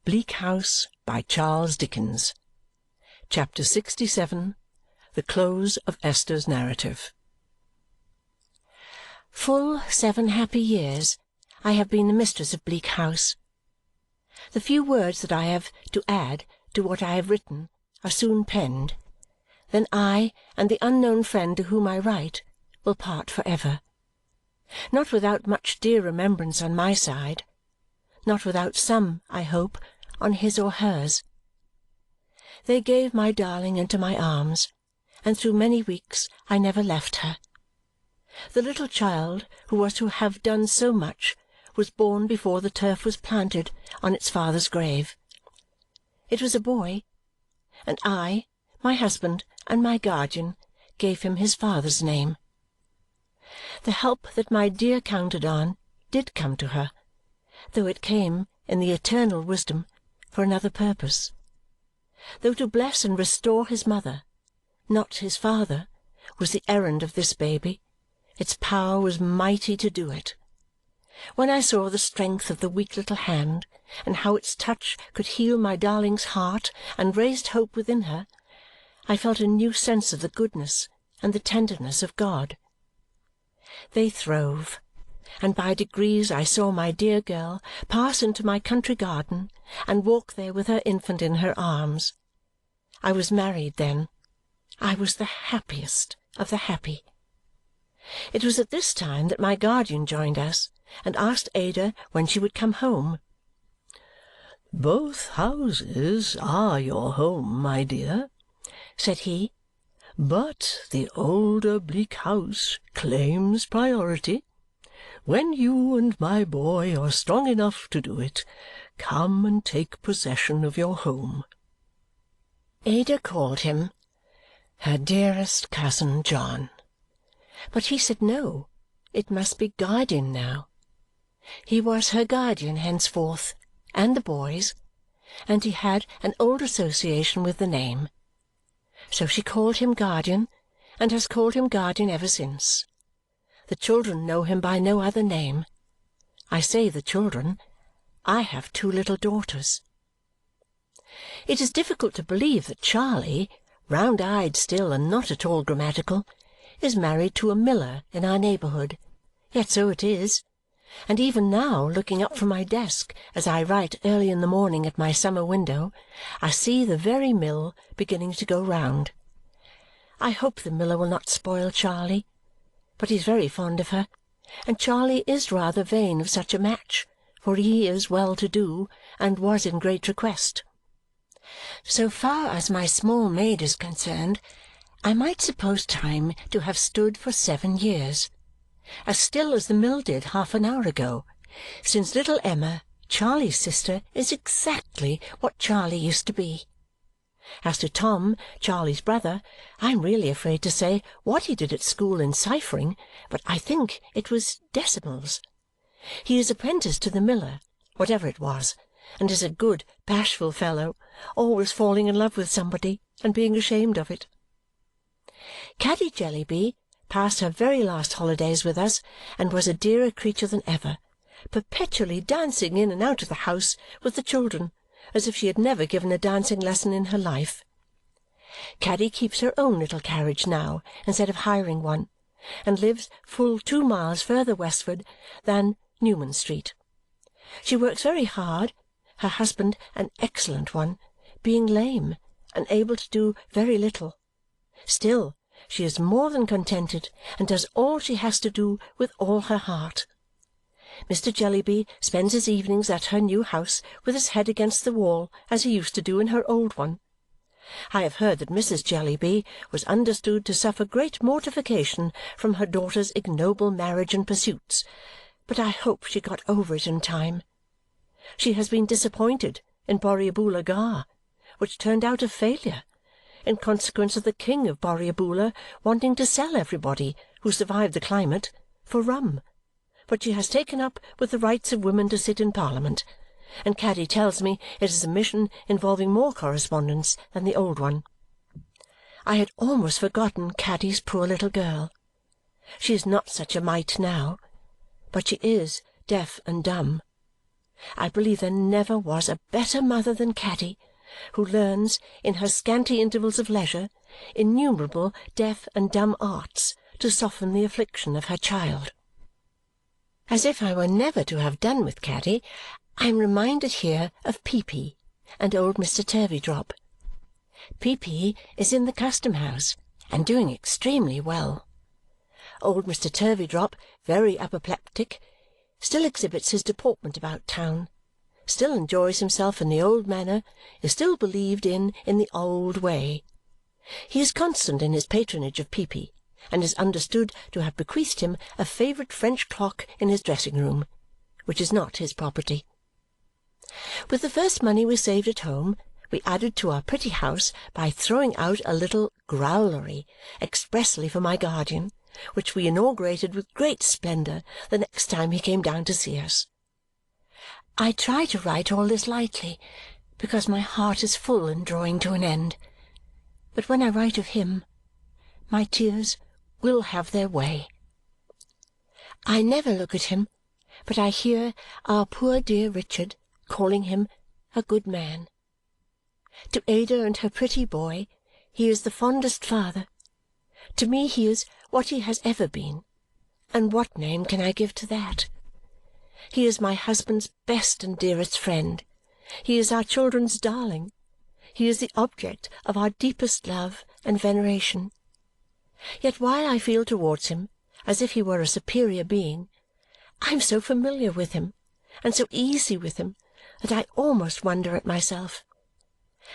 Bleak House by Charles Dickens. Chapter 67. The Close of Esther's Narrative. Full 7 happy years I have been the mistress of Bleak House. The few words that I have to add to what I have written are soon penned. Then I and the unknown friend to whom I write will part for ever. Not without much dear remembrance on my side, not without some, I hope, on his or hers. They gave my darling into my arms, and through many weeks I never left her. The little child who was to have done so much was born before the turf was planted on its father's grave. It was a boy, and I, my husband, and my guardian gave him his father's name. The help that my dear counted on did come to her, though it came, in the eternal wisdom, for another purpose. Though to bless and restore his mother, not his father, was the errand of this baby, its power was mighty to do it. When I saw the strength of the weak little hand, and how its touch could heal my darling's heart and raised hope within her, I felt a new sense of the goodness and the tenderness of God. They throve, and by degrees I saw my dear girl pass into my country garden and walk there with her infant in her arms. I was married then. I was the happiest of the happy. It was at this time that my guardian joined us and asked Ada when she would come home. "Both houses are your home, my dear," said he, "but the older Bleak House claims priority. When you and my boy are strong enough to do it, come and take possession of your home." Ada called him her dearest cousin John, but he said no, it must be guardian now. He was her guardian henceforth, and the boy's, and he had an old association with the name. So she called him guardian, and has called him guardian ever since. The children know him by no other name. I say the children. I have 2 little daughters. It is difficult to believe that Charley, round-eyed still and not at all grammatical, is married to a miller in our neighbourhood. Yet so it is, and even now, looking up from my desk as I write early in the morning at my summer window, I see the very mill beginning to go round. I hope the miller will not spoil Charley, but he is very fond of her, and Charley is rather vain of such a match, for he is well-to-do and was in great request. So far as my small maid is concerned, I might suppose time to have stood for 7 years, as still as the mill did half an hour ago, since little Emma, Charley's sister, is exactly what Charley used to be. As to Tom, Charley's brother, I am really afraid to say what he did at school in ciphering, but I think it was decimals. He is apprenticed to the miller, whatever it was, and is a good, bashful fellow, always falling in love with somebody and being ashamed of it. Caddy Jellyby passed her very last holidays with us and was a dearer creature than ever, perpetually dancing in and out of the house with the children, as if she had never given a dancing lesson in her life. Caddy keeps her own little carriage now instead of hiring one, and lives full 2 miles further westward than Newman Street. She works very hard, her husband an excellent one, being lame and able to do very little. Still, she is more than contented and does all she has to do with all her heart. Mr. Jellyby spends his evenings at her new house with his head against the wall, as he used to do in her old one. I have heard that Mrs. Jellyby was understood to suffer great mortification from her daughter's ignoble marriage and pursuits, but I hope she got over it in time. She has been disappointed in Borrioboola Gha, which turned out a failure, in consequence of the king of Borrioboola wanting to sell everybody who survived the climate for rum. But she has taken up with the rights of women to sit in Parliament, and Caddy tells me it is a mission involving more correspondence than the old one. I had almost forgotten Caddy's poor little girl. She is not such a mite now, but she is deaf and dumb. I believe there never was a better mother than Caddy, who learns, in her scanty intervals of leisure, innumerable deaf and dumb arts to soften the affliction of her child. As if I were never to have done with Caddy, I am reminded here of Peepy and old Mr. Turveydrop. Peepy is in the custom-house and doing extremely well. Old Mr. Turveydrop, very apoplectic, still exhibits his deportment about town, still enjoys himself in the old manner, is still believed in the old way. He is constant in his patronage of Peepy, and is understood to have bequeathed him a favourite French clock in his dressing-room, which is not his property. With the first money we saved at home, we added to our pretty house by throwing out a little growlery expressly for my guardian, which we inaugurated with great splendour the next time he came down to see us. I try to write all this lightly, because my heart is full and drawing to an end. But when I write of him, my tears will have their way. I never look at him, but I hear our poor dear Richard calling him a good man. To Ada and her pretty boy he is the fondest father. To me he is what he has ever been, and what name can I give to that? He is my husband's best and dearest friend. He is our children's darling. He is the object of our deepest love and veneration. Yet while I feel towards him as if he were a superior being, I am so familiar with him and so easy with him that I almost wonder at myself.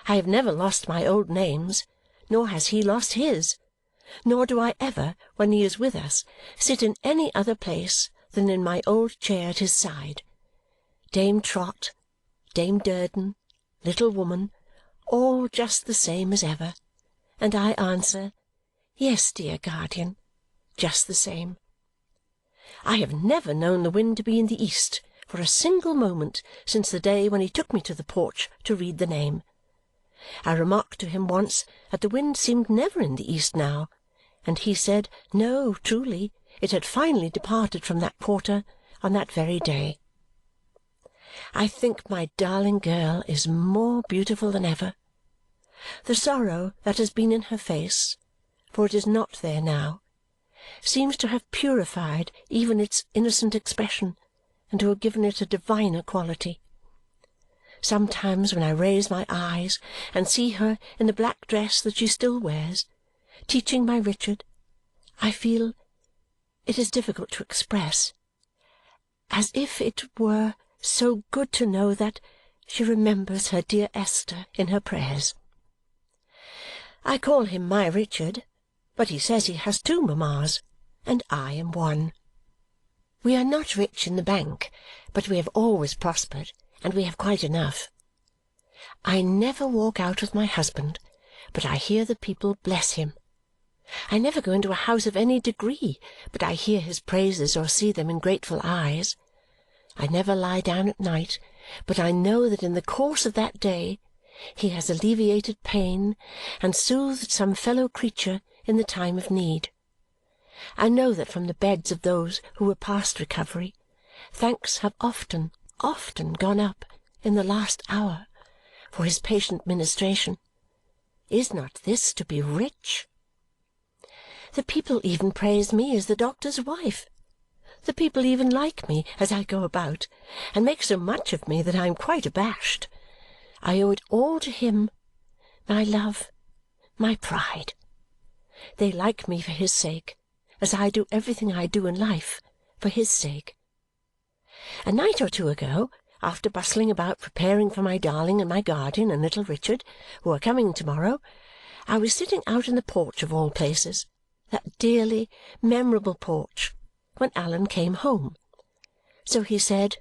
I have never lost my old names, nor has he lost his, nor do I ever, when he is with us, sit in any other place than in my old chair at his side. Dame Trot, Dame Durden, little woman, all just the same as ever, and I answer, "Yes, dear guardian, just the same." I have never known the wind to be in the east for a single moment since the day when he took me to the porch to read the name. I remarked to him once that the wind seemed never in the east now, and he said, no, truly, it had finally departed from that quarter on that very day. I think my darling girl is more beautiful than ever. The sorrow that has been in her face, for it is not there now, seems to have purified even its innocent expression and to have given it a diviner quality. Sometimes when I raise my eyes and see her in the black dress that she still wears, teaching my Richard, I feel, it is difficult to express, as if it were so good to know that she remembers her dear Esther in her prayers. I call him my Richard, but he says he has two mammas, and I am one. We are not rich in the bank, but we have always prospered, and we have quite enough. I never walk out with my husband, but I hear the people bless him. I never go into a house of any degree, but I hear his praises or see them in grateful eyes. I never lie down at night, but I know that in the course of that day he has alleviated pain and soothed some fellow creature in the time of need. I know that from the beds of those who were past recovery, thanks have often, often gone up in the last hour for his patient ministration. Is not this to be rich? The people even praise me as the doctor's wife. The people even like me as I go about, and make so much of me that I am quite abashed. I owe it all to him, my love, my pride. They like me for his sake, as I do everything I do in life for his sake. A night or two ago, after bustling about preparing for my darling and my guardian and little Richard, who are coming to-morrow, I was sitting out in the porch of all places, that dearly memorable porch, when Allan came home. So he said,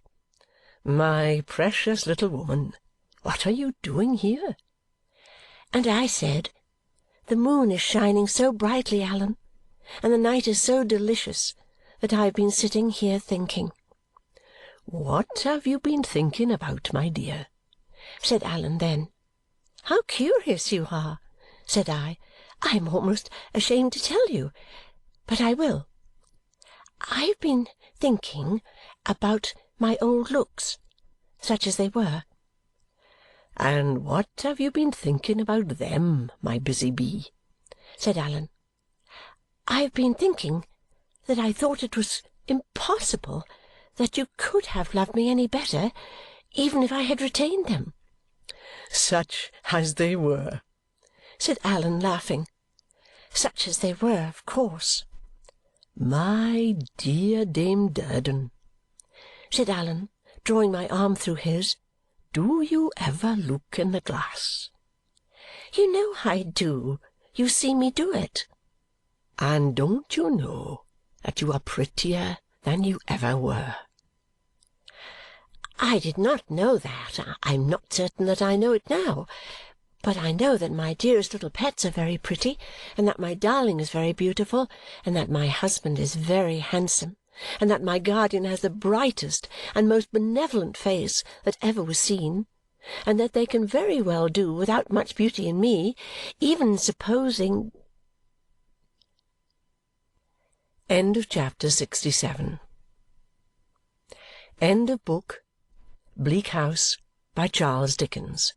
"My precious little woman, what are you doing here?" And I said, "The moon is shining so brightly, Allan, and the night is so delicious that I have been sitting here thinking." "What have you been thinking about, my dear?" said Allan then. "How curious you are!" said I. "I am almost ashamed to tell you, but I will. I have been thinking about my old looks, such as they were. "And what have you been thinking about them, my busy bee?" said Allan. "I have been thinking that I thought it was impossible that you could have loved me any better, even if I had retained them." "Such as they were," said Allan, laughing. "Such as they were, of course." "My dear Dame Durden," said Allan, drawing my arm through his, "do you ever look in the glass?" "You know I do. You see me do it." "And don't you know that you are prettier than you ever were?" "I did not know that. I am not certain that I know it now. But I know that my dearest little pets are very pretty, and that my darling is very beautiful, and that my husband is very handsome, and that my guardian has the brightest and most benevolent face that ever was seen, and that they can very well do without much beauty in me, even supposing— End of chapter 67. End of book Bleak House by Charles Dickens.